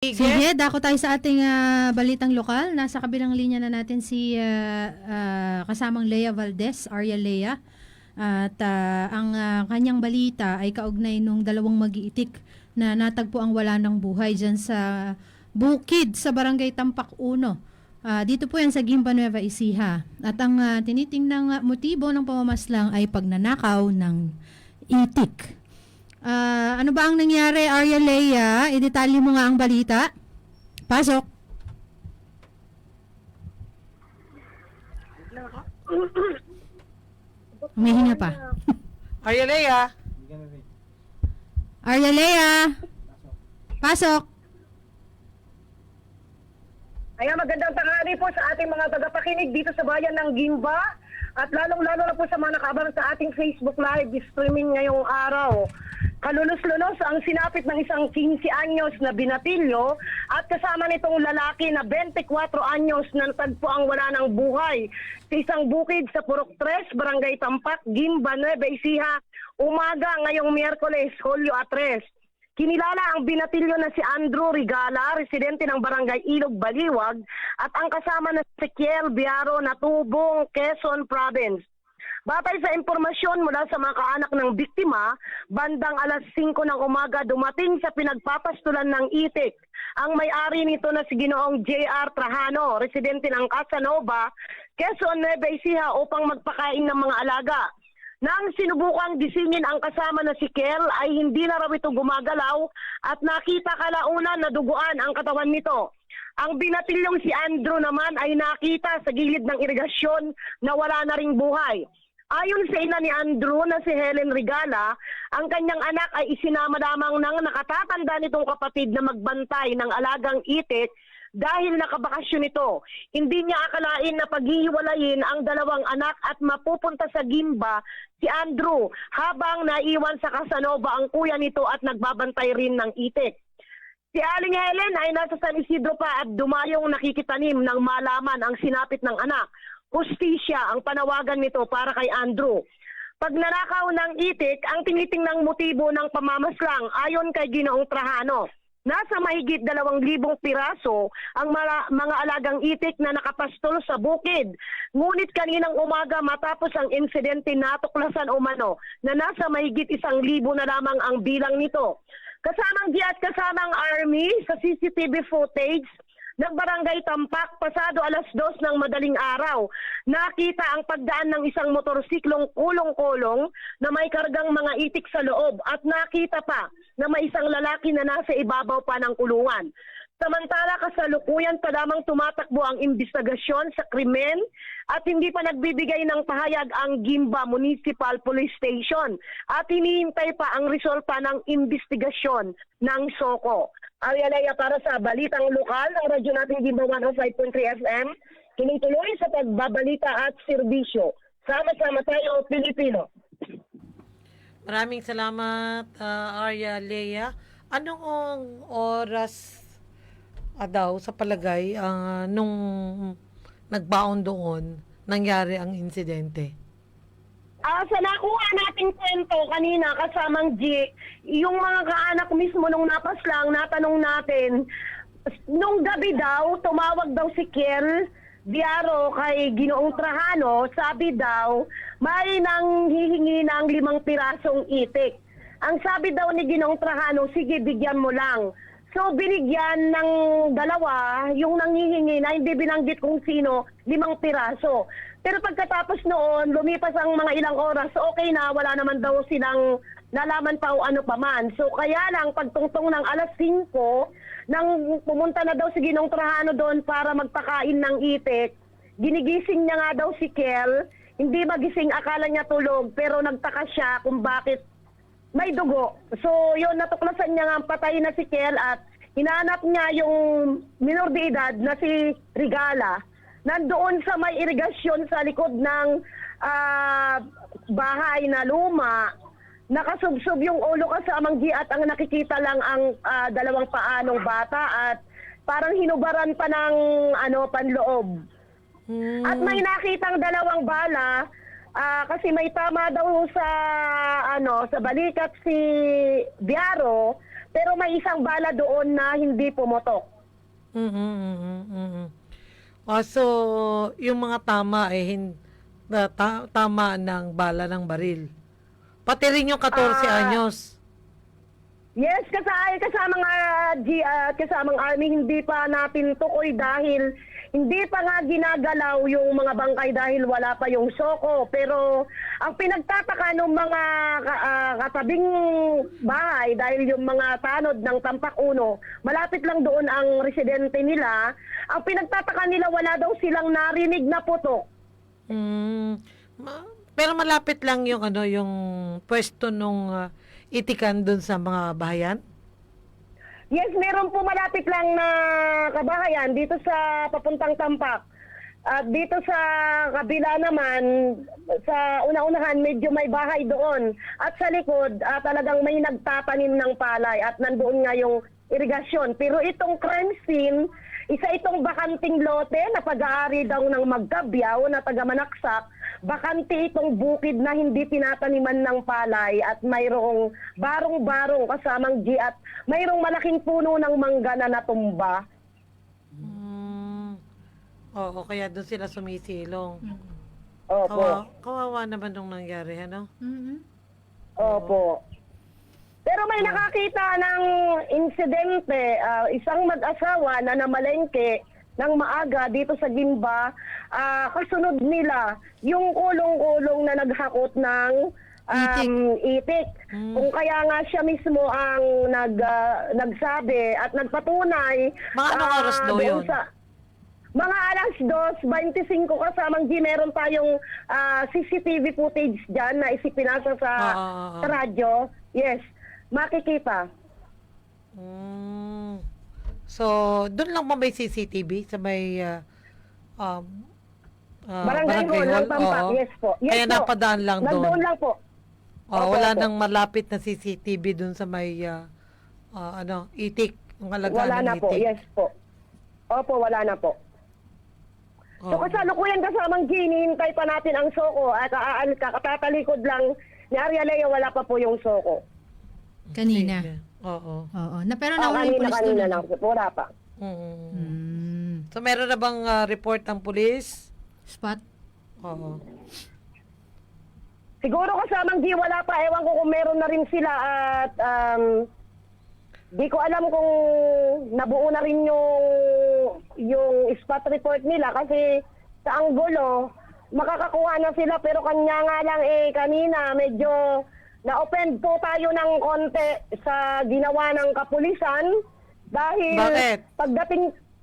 Sige, dako tayo sa ating balitang lokal. Nasa kabilang linya na natin si kasamang Lea Valdez, Arya Lea. At ang kanyang balita ay kaugnay nung dalawang mag-iitik na natagpo ang wala ng buhay dyan sa bukid sa Barangay Tampak 1. Dito po yan sa Guimba, Nueva Ecija. At ang tinitingnang motibo ng pamamaslang ay pagnanakaw ng itik. Ano ba ang nangyari, Arya Lea? Idetalye mo nga ang balita. Pasok. Humihinga pa. Arya Lea. Arya Lea. Pasok. Kaya magandang tanghali po sa ating mga tagapakinig dito sa bayan ng Guimba at lalong-lalo na po sa mga nakaabang sa ating Facebook Live streaming ngayong araw. Kalunos-lunos ang sinapit ng isang 15 anyos na binatilyo at kasama nitong lalaki na 24 anyos na natagpo ang wala ng buhay sa isang bukid sa Purok 3, Barangay Tampak, Guimba, Nueva Ecija, umaga ngayong Miyerkules, Hulyo 3. Kinilala ang binatilyo na si Andrew Rigala, residente ng Barangay Ilog, Baliwag, at ang kasama na si Kiel Biaro na Tubong, Quezon Province. Batay sa impormasyon mula sa mga kaanak ng biktima, bandang alas 5 ng umaga dumating sa pinagpapastulan ng itik ang may-ari nito na si Ginoong J.R. Trajano, residente ng Casanova, Quezon, Nueva Ecija upang magpakain ng mga alaga. Nang sinubukang gisingin ang kasama na si Kel ay hindi na raw ito gumagalaw at nakita kalaunan na duguan ang katawan nito. Ang binatilyong si Andrew naman ay nakita sa gilid ng irigasyon na wala na ring buhay. Ayon sa ina ni Andrew na si Helen Rigala, ang kanyang anak ay isinama lamang ng nakatatanda nitong kapatid na magbantay ng alagang itik dahil nakabakasyon ito. Hindi niya akalain na paghihiwalayin ang dalawang anak at mapupunta sa Guimba si Andrew habang naiwan sa Casanova ang kuya nito at nagbabantay rin ng itik. Si Aling Helen ay nasa San Isidro pa at dumayong nakikitanim ng malaman ang sinapit ng anak. Hustisya ang panawagan nito para kay Andrew. Pagnanakaw ng itik ang tinitingnang motibo ng pamamaslang ayon kay Ginoong Trajano. Nasa mahigit 2,000 piraso ang mga alagang itik na nakapastol sa bukid. Ngunit kaninang umaga matapos ang insidente natuklasan umano na nasa mahigit 1,000 na lamang ang bilang nito. Kasamang at kasamang army sa CCTV footage ng Barangay Tampak, pasado alas 2 ng madaling araw, nakita ang pagdaan ng isang motorsiklong kulong-kulong na may kargang mga itik sa loob at nakita pa na may isang lalaki na nasa ibabaw pa ng kulungan. Samantala, kasalukuyan pa lamang tumatakbo ang imbestigasyon sa krimen at hindi pa nagbibigay ng pahayag ang Guimba Municipal Police Station at hinihintay pa ang resulta ng imbestigasyon ng SOCO. Arya Lea para sa Balitang Lokal ng radyo natin Guimba 105.3 FM, tuloy-tuloy sa pagbabalita at serbisyo. Sama-sama tayo, Pilipino. Maraming salamat, Arya Lea. Anong oras daw sa palagay nung nagbaon doon nangyari ang insidente? Sa nakuha nating kwento kanina kasamang G, yung mga kaanak mismo nung napaslang, natanong natin, nung gabi daw, tumawag daw si Kiel Biaro kay Ginoong Trajano, sabi daw, may nang hihingi ng 5 pirasong itik. Ang sabi daw ni Ginoong Trajano, sige, bigyan mo lang. So binigyan ng 2, yung nanghihingi na hindi binanggit kung sino, 5 piraso. Pero pagkatapos noon, lumipas ang mga ilang oras, okay na, wala naman daw silang nalaman pa o ano pa man. So kaya lang, pagtungtong ng alas 5, nang pumunta na daw si Ginong Trajano doon para magpakain ng itik, ginigising niya nga daw si Kel, hindi magising, akala niya tulog, pero nagtaka siya kung bakit may dugo. So, yun, natuklasan niya nga patay na si Kel at hinanap niya yung minor de edad na si Rigala. Nandoon sa may irigasyon sa likod ng bahay na luma. Nakasubsob yung ulo kasamang G at ang nakikita lang ang 2 paanong bata at parang hinubaran pa ng panloob. At may nakitang 2 bala. Kasi may tama daw sa sa balikat si Biaro, pero may isang bala doon na hindi pumotok. So, yung mga tama tama ng bala ng baril. Pati rin yung 14 anyos. Yes, kasamang kasamang army, hindi pa natin tukoy dahil hindi pa nga ginagalaw yung mga bangkay dahil wala pa yung soko. Pero ang pinagtataka ng mga katabing bahay dahil yung mga tanod ng Tampak 1, malapit lang doon ang residente nila. Ang pinagtataka nila, wala daw silang narinig na putok. Pero malapit lang yung yung pwesto nung itikan dun sa mga bahayan? Yes, meron po malapit lang na kabahayan dito sa papuntang Tampak. At dito sa kabila naman, sa una-unahan, medyo may bahay doon. At sa likod, talagang may nagtatanim ng palay at nandoon nga yung irigasyon. Pero itong crime scene, isa itong bakanting lote na pag-aari daw ng Magkabyaw na taga Manaksak. Bakante itong bukid na hindi tinataniman ng palay at mayroong barong-barong kasamang G at mayroong malaking puno ng mangga na natumba. Oo, kaya doon sila sumisilong. Opo. Kawawa naman nung nangyari, ano? Opo. Pero may nakakita ng insidente, isang mag-asawa na namalengke ng maaga dito sa Gimba, kasunod nila yung kulong-kulong na naghakot ng itik. Kung kaya nga siya mismo ang nagsabi at nagpatunay. Mga anong oras daw yun? Mga alas 2:25 kasamang G, meron tayong CCTV footage dyan na isipinasa sa radyo. Yes, makikita. So, doon lang ba may CCTV sa may Barangay Hall ng Tampak, yes po. Yes kaya po. napadaan lang doon. Nandoon lang po. Wala Opo. nang malapit na CCTV doon sa may itik, ang alagaan Wala ng na po, itik. yes po. Opo, wala na po. So kasalukuyan kasamang G, hinihintay pa natin ang soko at katatalikod lang ni Arya Lea, wala pa po yung soko. Kanina. Sige. Oo. Oo. Pero nauna yung pulis Kanina doon. lang po, wala pa. So, meron na bang report ng pulis? Spot. Oo. Siguro kasamang G, wala pa. Ewan ko kung meron na rin sila at di ko alam kung nabuo na rin yung spot report nila kasi sa Angulo, makakakuha na sila pero kanya nga lang kanina medyo na-offend po tayo ng konti sa ginawa ng kapulisan dahil Bakit?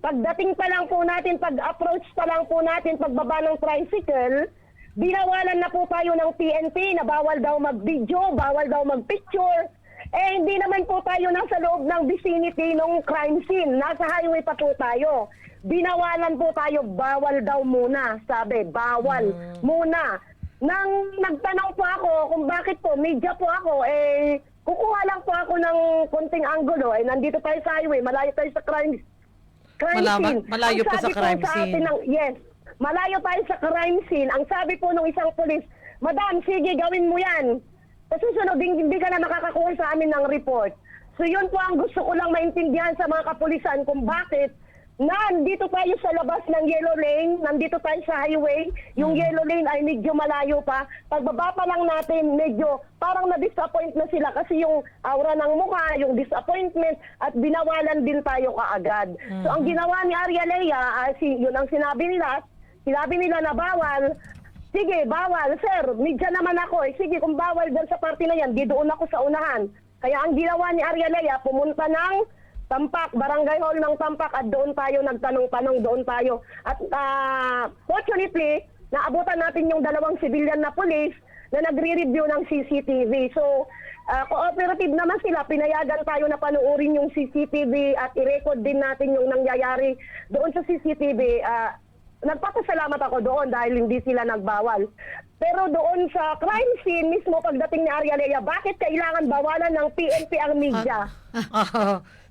pagdating pa lang po natin, pag-approach pa lang po natin, pagbaba ng tricycle, binawalan na po tayo ng PNP na bawal daw mag-video, bawal daw mag-picture. Hindi naman po tayo nasa loob ng vicinity ng crime scene. Nasa highway pa po tayo. Binawalan po tayo, bawal daw muna. Sabi, bawal muna. Nang nagtanong po ako kung bakit po, media po ako, kukuha lang po ako ng konting anggulo. Nandito tayo sa highway, malayo tayo sa crime scene. Malayo Ang pa sa sabi po crime scene. Yes, malayo tayo sa crime scene. Ang sabi po ng isang pulis, Madam, sige, gawin mo yan. Sa susunod, hindi ka na makakakuha sa amin ng report. So yun po ang gusto ko lang maintindihan sa mga kapulisan kung bakit nandito tayo sa labas ng yellow lane, nandito tayo sa highway, yung yellow lane ay medyo malayo pa. Pagbaba pa lang natin, medyo parang na-disappoint na sila kasi yung aura ng mukha, yung disappointment, at binawalan din tayo kaagad. So ang ginawa ni Arya Lea, yun ang sinabi nila na bawal. Sige, bawal. Sir, media naman ako. Sige, kung bawal dyan sa party na yan, di doon ako sa unahan. Kaya ang ginawa ni Arya Lea, pumunta ng Tampak, Barangay Hall ng Tampak at doon tayo nagtanong-tanong, doon tayo. At fortunately, naabutan natin yung dalawang civilian na police na nagre-review ng CCTV. So, cooperative naman sila, pinayagan tayo na panuorin yung CCTV at i-record din natin yung nangyayari doon sa CCTV. Nagpapasalamat ako doon dahil hindi sila nagbawal. Pero doon sa crime scene mismo pagdating ni Arya Lea, bakit kailangan bawalan ng PNP ang media?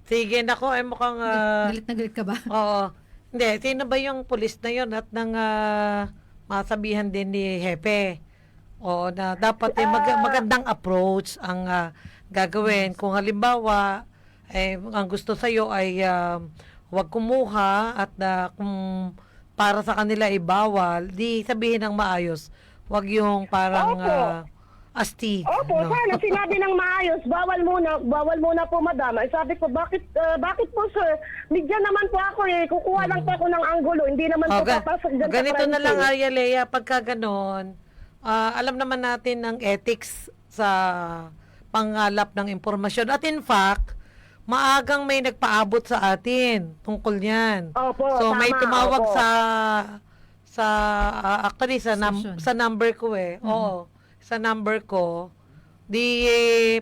Sige, nako, mukhang... Galit na galit ka ba? Oo. Hindi, sino ba yung pulis na yun at nang masabihan din ni Hepe? Oo, na dapat magandang approach ang gagawin. Kung halimbawa, ang gusto sa'yo ay huwag kumuha at kung para sa kanila ay bawal, di sabihin ng maayos. Huwag yung parang Opo. astig. Opo, no? sana sinabi ng maayos, bawal muna po madam. Ay sabi ko, bakit po sir? Media naman po ako kukuha lang po ako ng anggulo, hindi naman po papasok dyan sa Ganito na crime lang, scene. Arya Lea, pagka ganon, alam naman natin ang ethics sa pangalap ng impormasyon. At in fact, maagang may nagpaabot sa atin tungkol niyan. Opo, So may tama, tumawag opo. sa actually Station. sa number ko Oo, sa number ko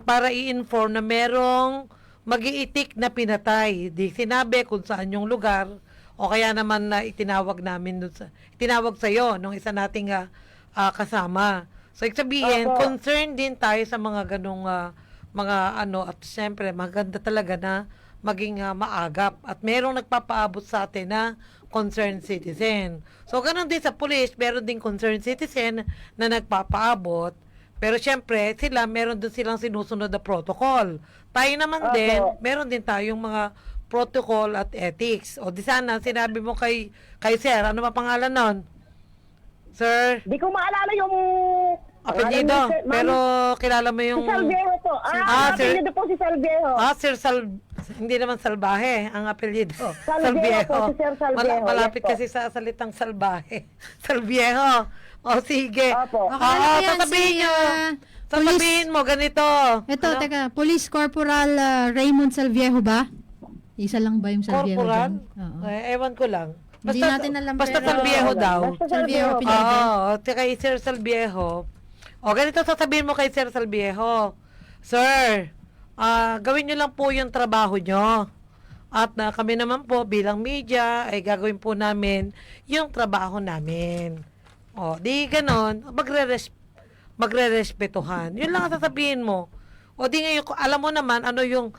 para i-inform na merong mag-iitik na pinatay. Di sinabi kung saan yung lugar o kaya naman na itinawag namin itinawag sa iyo nung isa nating kasama. So ibig sabihin, Opo. concerned din tayo sa mga ganong mga at syempre maganda talaga na maging maagap at merong nagpapaabot sa atin na concerned citizen. So ganun din sa police, meron din concerned citizen na nagpapaabot. Pero syempre, meron din silang sinusunod na protocol. Tayo naman Opo. din, meron din tayong mga protocol at ethics. O di sana, sinabi mo kay sir, ano ba pangalan nun? Sir? Di ko maalala yung Apelyido, pero kilala mo yung... Si Salviejo po. Sir. Apelyido po si Salviejo. Sir hindi naman salbahe ang apelyido. Salviejo po, si Sir Salviejo. Malapit Yes po. kasi sa salitang salbahe. Salviejo. O sige. Opo. Okay, ano yan, sasabihin si, nyo. Sasabihin mo, ganito. Ito, Ano? teka, Police Corporal Raymond Salviejo ba? Isa lang ba yung Salviejo Corporal? dyan? Oo. Ewan ko lang. Hindi natin alam, Basta pero- Salviejo daw. Basta Salviejo, Salviejo. Pinag- Oo, kay Sir Salviejo. O, ganito sasabihin mo kay Sir Salviejo. Sir, gawin nyo lang po yung trabaho nyo. At kami naman po bilang media ay gagawin po namin yung trabaho namin. O, di ganon, magre-respetuhan. Yun lang ang sasabihin mo. O di ngayon, alam mo naman ano yung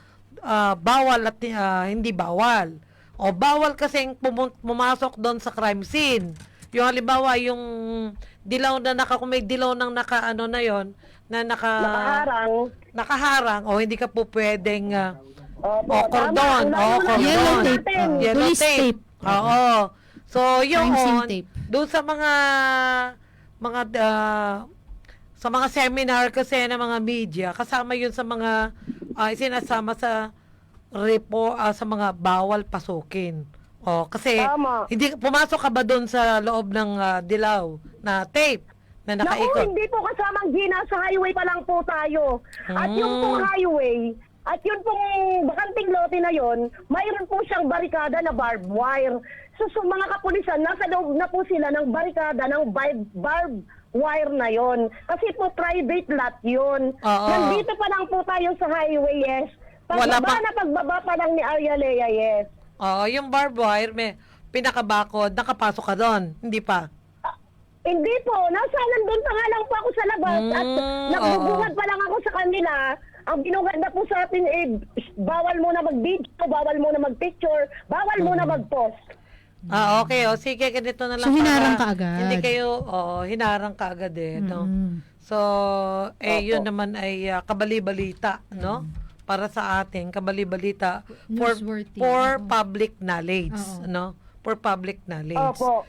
bawal at hindi bawal. O bawal kasing pumasok doon sa crime scene. Yung halimbawa, yung dilaw na kung may dilaw ng na yon na nakaharang, o hindi ka po pwedeng Opo, cordon, tama. Una-una Yellow natin. tape. Yellow Police tape. Oo. So, yun, Crime scene tape. doon sa sa mga seminar kasi ng mga media, kasama yun sa mga sinasama sa sa mga bawal pasukin. Kasi Tama. hindi pumasok ka ba doon sa loob ng dilaw na tape na Naku, nakaikot? hindi po kasamang Gina, sa highway pa lang po tayo. At yung pong highway, at yun pong bakanting lote na yon, mayroon po siyang barikada na barbed wire. So mga kapulisan, nasa loob na po sila ng barikada ng barbed wire na yon. Kasi po private lot yun. Oo. Nandito pa lang po tayo sa highway, yes. Wala Pagbaba pa lang ni Arya Lea, yes. Oo, yung barbed wire, may pinakabakod, nakapasok ka doon, hindi pa? Hindi po, nandun pa nga lang po ako sa labas at nagbubungad pa lang ako sa kanila. Ang binungad na po sa atin bawal muna mag-video, bawal muna mag-picture, bawal muna mag-post. Okay, sige, ganito na lang. So, hinarang para ka agad. Hindi kayo, hinarang ka agad no? So, yun naman ay kabali-balita, no? Para sa atin, kabali-balita Newsworthy. for Oo. public knowledge, Oo. no? For public knowledge. Opo.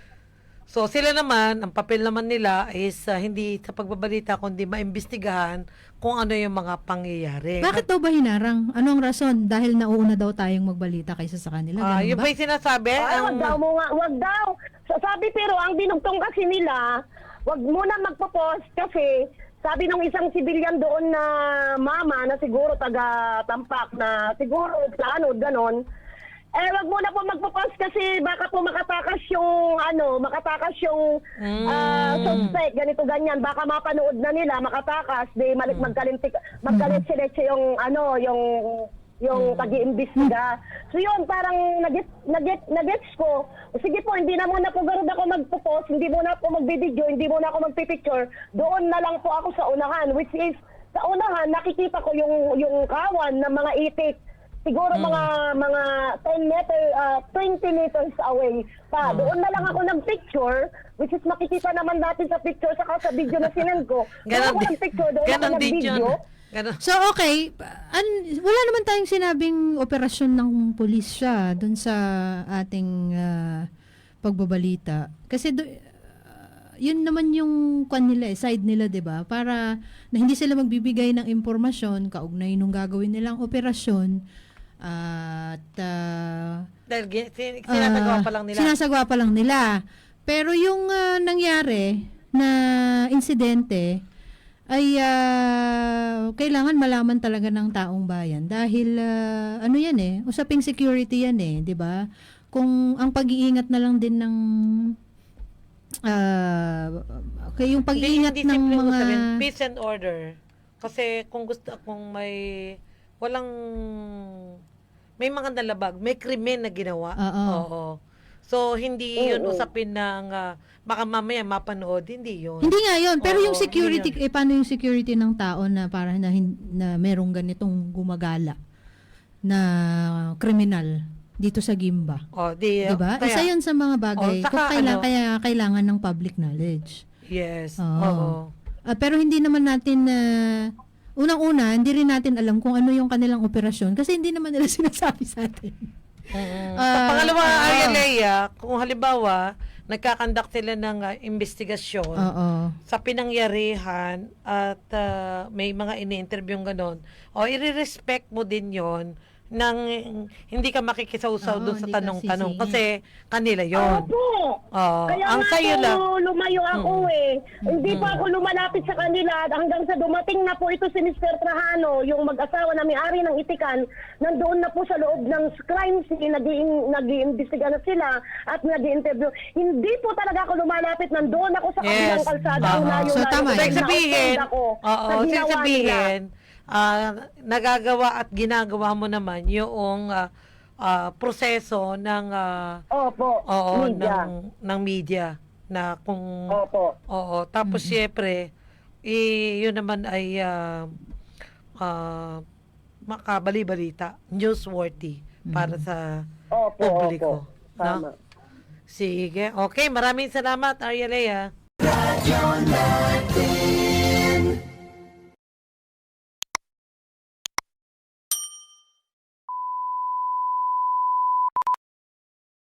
So, sila naman, ang papel naman nila is hindi sa pagbabalita, kundi maimbestigahan kung ano yung mga pangyayari. Bakit daw ba hinarang? Ano ang rason? Dahil nauuna daw tayong magbalita kaysa sa kanila. Ganun Yung ba? ba yung sinasabi? Wag daw mo nga, wag daw. Sabi pero ang dinugtong kasi nila, wag muna magpo-post kasi sabi nung isang sibilyan doon na mama na siguro taga Tampak na siguro plano ganon. Wag muna po magpo-post kasi baka po makatakas yung suspect ganito ganyan, baka mapanood na nila makatakas di magkalit yung pag-iimbestiga. So yun, parang nagets ko, sige po, hindi na muna po ganun ako magpo-post, hindi muna ako mag-video, hindi muna ako magpipicture, doon na lang po ako sa unahan, which is, sa unahan, nakikita ko yung kawan ng mga itik, siguro mga 20 meters away pa. Doon na lang ako nag-picture, which is makikita naman natin sa picture, saka sa video na sinend ko. Doon ako nag-picture, doon ako Ganon din yun. nag-video. Ganon. So, okay. Wala naman tayong sinabing operasyon ng pulis siya dun sa ating pagbabalita. Kasi yun naman yung nila, side nila, 'di ba? Para na hindi sila magbibigay ng impormasyon kaugnay nung gagawin nilang operasyon at Dahil sinasagawa pa lang nila. Sinasagawa pa lang nila. Pero yung nangyari na insidente ay kailangan malaman talaga ng taong bayan dahil ano yan usaping security yan 'di ba? Kung ang pag-iingat na lang din ng yung pag-iingat hindi ng simpleng mga sabihin, peace and order. Kasi kung may mga nalabag, may krimen na ginawa. Oo. So, hindi yun usapin ng baka mamaya mapanood, hindi yun. Hindi nga yun, pero Oo, yung security, hindi paano yung security ng tao na para na merong ganitong gumagala na kriminal dito sa Gimba? Diba? Isa yun sa mga bagay kung kaya kailangan ng public knowledge. Yes. Oo. Pero hindi naman natin unang-una, hindi rin natin alam kung ano yung kanilang operasyon kasi hindi naman nila sinasabi sa atin. Sa pangalawa, Arialea, kung halimbawa, nagkakandak sila ng investigasyon sa pinangyarihan at may mga ini-interview ganon, i-respect mo din yon nang hindi ka makikisawsaw doon sa hindi ka tanong-tanong sisingit. kasi kanila yon. Opo. Kaya Ang nga sayo lang. po, lumayo ako Hindi pa ako lumalapit sa kanila hanggang sa dumating na po ito si Mr. Trajano, yung mag-asawa na may-ari ng Itikan, nandoon na po sa loob ng crime scene, nag-iimbestiga na sila at nag-i-interview. Hindi po talaga ako lumalapit, nandoon ako sa kabilang kalsada. So, tama yan. Sabihin, nagagawa at ginagawa mo naman yung proseso ng media. ng media na kung tapos syempre yun naman ay makabali-balita, newsworthy para sa publiko. Tama. Sige. Okay, maraming salamat, Arialea.